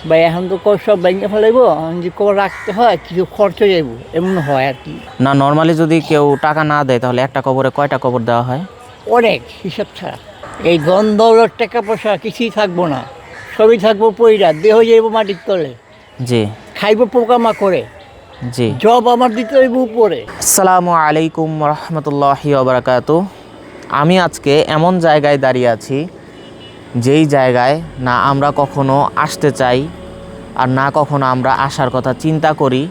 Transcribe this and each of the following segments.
ভাই এখন তো সব ব্যাংকে ফেলাইব, যে কবর রাখতে হয় কিছু খরচ যাইব, এমন হয় আর কি। না নর্মালি যদি কেউ টাকা না দেয় তাহলে একটা কবরে কয়টা কবর দেওয়া হয়? অনেক হিসাব ছাড়া এই ধন দৌলত টাকা পয়সা কিছুই থাকবো না, সবই থাকবো পইরা, দেহ যাইব মাটির তলে, জি খাইব পোকামাকড়ে, জি। জব আমার দিতে হইব উপরে। আসসালামু আলাইকুম রহমতুল্লাহি ওবরাকাতু। আমি আজকে এমন জায়গায় দাঁড়িয়ে আছি যেই জায়গায় না আমরা কখনো আসতে চাই আর না কখনো আমরা আসার কথা চিন্তা করি,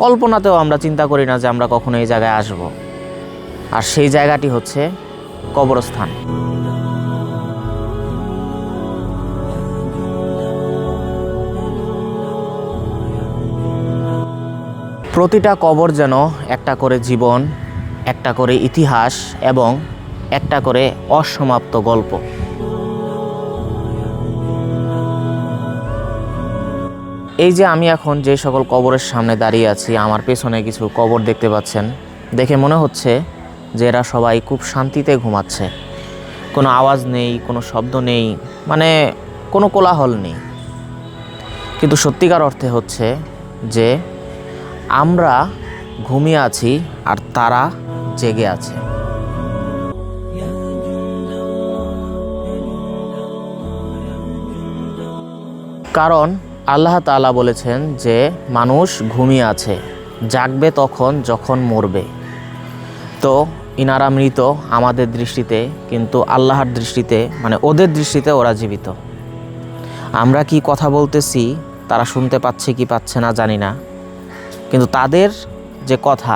কল্পনাতেও আমরা চিন্তা করি না যে আমরা কখনো এই জায়গায় আসব। আর সেই জায়গাটি হচ্ছে কবরস্থান। প্রতিটা কবর যেন একটা করে জীবন, একটা করে ইতিহাস এবং একটা করে অসমাপ্ত গল্প। এই যে আমি এখন যে সকল কবরের সামনে দাঁড়িয়ে আছি, আমার পেছনে কিছু কবর দেখতে পাচ্ছেন, দেখে মনে হচ্ছে যে এরা সবাই খুব শান্তিতে ঘুমাচ্ছে। কোনো আওয়াজ নেই, কোনো শব্দ নেই, মানে কোনো কোলাহল নেই। কিন্তু সত্যিকার অর্থে হচ্ছে যে আমরা ঘুমিয়ে আছি আর তারা জেগে আছে। কারণ আল্লাহ তাআলা বলেছেন যে মানুষ ঘুমিয়ে আছে, জাগবে তখন যখন মরবে। তো ইনারা মৃত আমাদের দৃষ্টিতে, কিন্তু আল্লাহর দৃষ্টিতে মানে ওদের দৃষ্টিতে ওরা জীবিত। আমরা কি কথা বলতেছি তারা শুনতে পাচ্ছে কি পাচ্ছে না জানি না, কিন্তু তাদের যে কথা,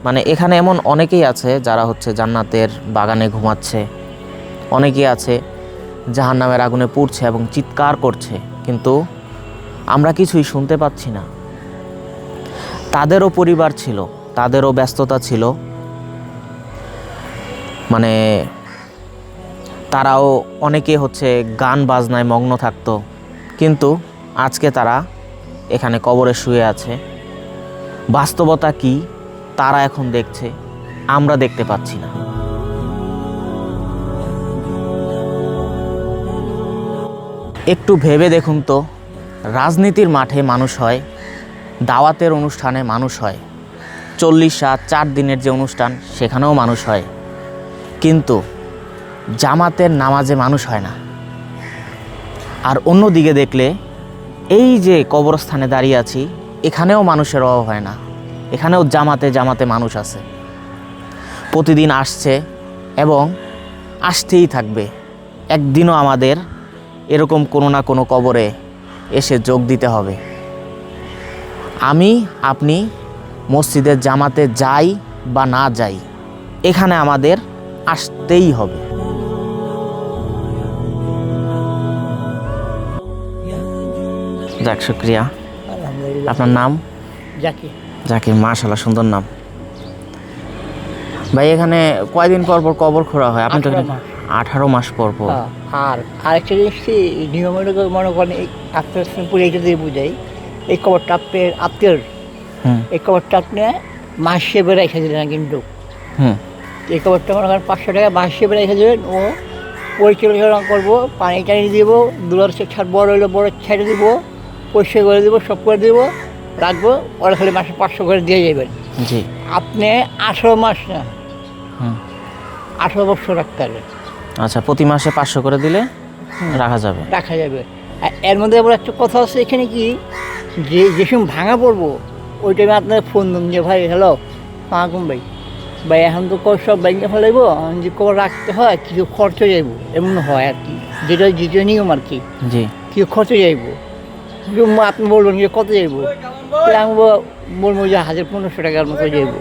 মানে এখানে এমন অনেকেই আছে যারা হচ্ছে জান্নাতের বাগানে ঘুমাচ্ছে, অনেকেই আছে জাহান্নামের আগুনে পুড়ছে এবং চিৎকার করছে, কিন্তু আমরা কিছুই শুনতে পাচ্ছি না। তাদেরও পরিবার ছিল, তাদেরও ব্যস্ততা ছিল, মানে তারাও অনেকে হচ্ছে গান বাজনায় মগ্ন থাকতো, কিন্তু আজকে তারা এখানে কবরে শুয়ে আছে। বাস্তবতা কি তারা এখন দেখছে, আমরা দেখতে পাচ্ছি না। একটু ভেবে দেখুন তো, রাজনীতির মাঠে মানুষ হয়, দাওয়াতের অনুষ্ঠানে মানুষ হয়, 40 রাত 4 দিনের যে অনুষ্ঠান সেখানেও মানুষ হয়, কিন্তু জামাতের নামাজে মানুষ হয় না। আর অন্য দিকে দেখলে এই যে কবরস্থানে দাঁড়িয়ে আছি, এখানেও মানুষের অভাব হয় না, এখানেও জামাতে জামাতে মানুষ আছে, প্রতিদিন আসছে এবং আসতেই থাকবে। একদিনও আমাদের এরকম কোনো না কোনো কবরে এসে যোগ দিতে হবে। আমি আপনি মসজিদের জামাতে যাই বা না যাই, এখানে আমাদের আসতেই হবে। যাক, শুক্রিয়া। আলহামদুলিল্লাহ। আপনার নাম? জাকির। জাকির, মাশাআল্লাহ, সুন্দর নাম। ভাই এখানে কয়দিন পর পর কবর খোঁড়া হয়? আপনি তো 18 মাস। 18 মাস পর পর। আর আরেকটা জিনিস কি, নিয়ম মনে করেন এই আত্মীয় পুরো এইটা দিয়ে বুঝাই, এই কবরটা আপনার আত্মীয়র, হুম এই কবরটা আপনি মাস হিসেবে রেখে দিলেন কিন্তু, হুম এই কবরটা মনে করেন 500 টাকা মাস হিসেবে রেখে দেবেন। ও পরিচালনা করবো, পানি টানি দিব, দুলার ছাড় বড় হইলে বড় ছেড়ে দিব, পরিষ্কার করে দিব, সব করে দিব, রাখবো। ওরা খালি মাসে 500 করে দিয়ে যাবেন। জি। আপনি 18 মাস না, হুম 18 বছর রাখতে পারবেন। আচ্ছা, প্রতি মাসে 500 করে দিলে রাখা যাবে। রাখা যাবে। আর এর মধ্যে আবার একটা কথা আছে এখানে কি, যে সময় ভাঙা পড়বো ওই টাইমে আপনার ফোন দেন যে ভাই হ্যালো মাহকুম ভাই, ভাই এখন তো সব ব্যাংকে ফেলাইব, যে কবর রাখতে হয় কিছু খরচ যাইব, এমন হয় আর কি, যেটা নিয়ম আর কি, জি কিছু খরচ যাইব। আপনি বলবেন যে কত যাইব, আমি বলবো যে 1500 টাকার মতো যাইব।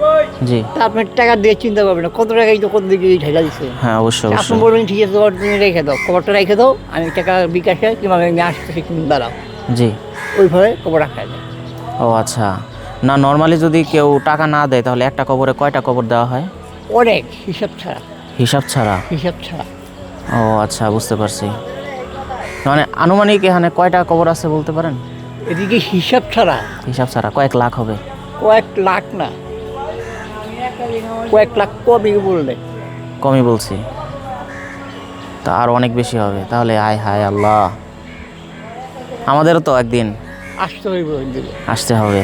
জি। তা আপনি টাকা দিয়ে চিন্তা করবেন না, কত টাকাই তো কত দিকে ঢেলা দিচ্ছে। হ্যাঁ, অবশ্যই আপনি অবশ্যই। বলবেন ঠিক আছে তোমার তুমি রেখে দাও, কবরটা রেখে দাও, আমি টাকা বিকাশে কিংবা আমি আসতেছি তুমি দাঁড়াও, জি। ওইভাবে কবর রাখা যায়। ও আচ্ছা। না নর্মালি যদি কেউ টাকা না দেয় তাহলে একটা কবরে কয়টা কবর দেওয়া হয়? অনেক হিসাব ছাড়া। হিসাব ছাড়া? হিসাব ছাড়া। ও আচ্ছা, বুঝতে পারছি। মানে আনুমানিক এখানে কয়টা কবর আছে বলতে পারেন? এদিকে হিসাব ছাড়া হিসাব ছাড়া কয়েক লাখ হবে? কয়েক লাখ না, কয়েক লাখ কবি বললে। কমই বলছি, তা আর অনেক বেশি হবে তাহলে। আয় হায় আল্লাহ, আমাদেরও তো একদিন আসতে হইব ওই দিকে। আসতে হবে।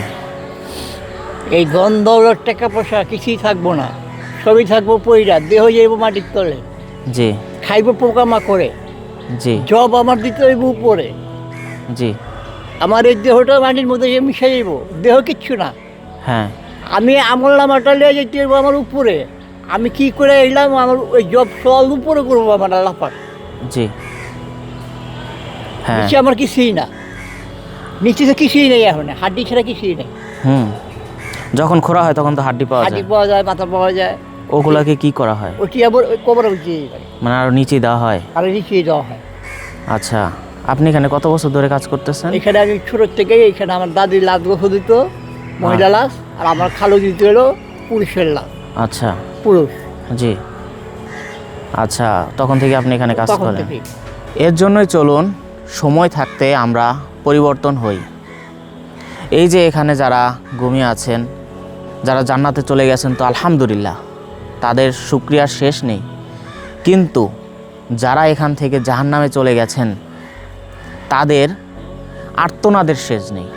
এই গন্ধর টাকা পয়সা কিছুই থাকবো না, সবই থাকবো পইরা, দেহ যাইব মাটির তলে, জি খাইব পোকামাকড়ে, জি জব আমার দিতে হইব উপরে, জি আমার এই দেহটা মাটির মধ্যে যে মিশে যাইব, দেহ কিচ্ছু না। হ্যাঁ আমি আমল নামাটা লিয়ে যেতে হইব আমার উপরে, আমি কি করে এলাম আমার ওই জব সব উপরে করবো আমার আল্লাহ পাক। জি হ্যাঁ নিচে আমার কিছুই না, নিচে তো কিছুই নেই, এখন হাড্ডি ছাড়া কিছুই নেই। হুম, যখন খোঁড়া হয় তখন তো হাড্ডি পাওয়া হাড্ডি যায়, পাওয়া যায়, মাথা পাওয়া যায়, ওগুলাকে কি করা হয়? ওটি আবার ওই কবর উঠিয়ে যায়, মানে আরো নিচে দেওয়া হয়। আর নিচে দেওয়া হয়। আচ্ছা, আপনি এখানে কত বছর ধরে কাজ করতেছেন? এখানে আমি ছোটোর থেকেই, এখানে আমার দাদির লাশ গোসল দিত, মহিলা লাশ, আর আমার খালু দিত হলো পুরুষের লাশ, আচ্ছা পুরুষ। জি, আচ্ছা, তখন থেকে আপনি এখানে কাজ তখন করেন। থেকে এর জন্যই চলুন সময় থাকতে আমরা পরিবর্তন হই। এই যে এখানে যারা ঘুমিয়ে আছেন, যারা জান্নাতে চলে গেছেন, তো আলহামদুলিল্লাহ, তাদের শুকরিয়ার শেষ নেই। কিন্তু যারা এখান থেকে জাহান্নামে চলে গেছেন, তাদের আর্তনাদের শেষ নেই।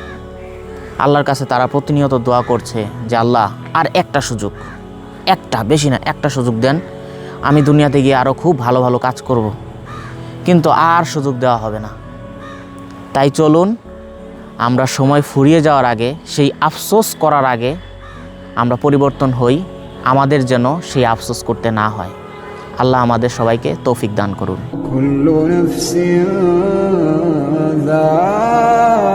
আল্লাহর কাছে তারা প্রতিনিয়ত দোয়া করছে যে আল্লাহ, আর একটা সুযোগ, একটা, বেশি না, একটা সুযোগ দেন, আমি দুনিয়াতে গিয়ে আরও খুব ভালো ভালো কাজ করব। কিন্তু আর সুযোগ দেওয়া হবে না। তাই চলুন আমরা সময় ফুরিয়ে যাওয়ার আগে, সেই আফসোস করার আগে আমরা পরিবর্তন হই, আমাদের যেন সেই আফসোস করতে না হয়। আল্লাহ আমাদের সবাইকে তৌফিক দান করুন। كل نفس ذائقة